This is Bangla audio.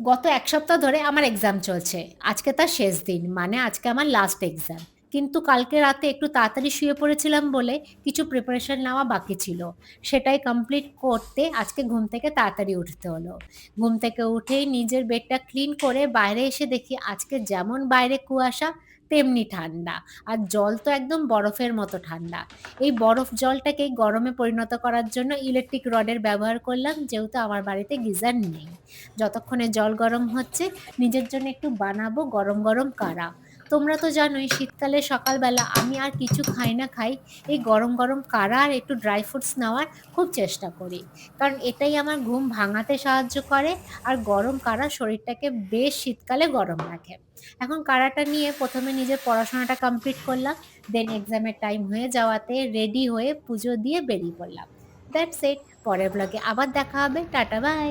গত ১ সপ্তাহ ধরে আমার এক্সাম চলছে। আজকে তার শেষ দিন। মানে আজকে আমার লাস্ট এক্সাম। কিন্তু কালকে রাতে একটু তাড়াতাড়ি শুয়ে পড়েছিলাম বলে কিছু প্রিপারেশন নেওয়া বাকি ছিল। সেটাই কমপ্লিট করতে আজকে ঘুম থেকে তাড়াতাড়ি উঠতে হলো। ঘুম থেকে উঠেই নিজের বেডটা ক্লিন করে বাইরে এসে দেখি আজকে যেমন বাইরে কুয়াশা তেমনি ঠান্ডা। আর জল তো একদম বরফের মতো ঠান্ডা। এই বরফ জলটাকে গরমে পরিণত করার জন্য ইলেকট্রিক রডের ব্যবহার করলাম যেহেতু আমার বাড়িতে গিজার নেই। যতক্ষণে জল গরম হচ্ছে নিজের জন্য একটু বানাবো গরম, গরম কাড়া। তোমরা তো জানোই শীতকালে সকালবেলা আমি আর কিছু খাই না খাই এই গরম, গরম কাড়া আর একটু ড্রাই ফ্রুটস নেওয়ার খুব চেষ্টা করি। কারণ এটাই আমার ঘুম ভাঙাতে সাহায্য করে আর গরম কাড়া শরীরটাকে বেশ শীতকালে গরম রাখে। এখন কাড়াটা নিয়ে ১ম এ নিজের পড়াশোনাটা কমপ্লিট করলাম। দেন এক্সামের টাইম হয়ে যাওয়াতে রেডি হয়ে পুজো দিয়ে বেরিয়ে পড়লাম। That's it. পরের ব্লগে আবার দেখা হবে। Tata bye.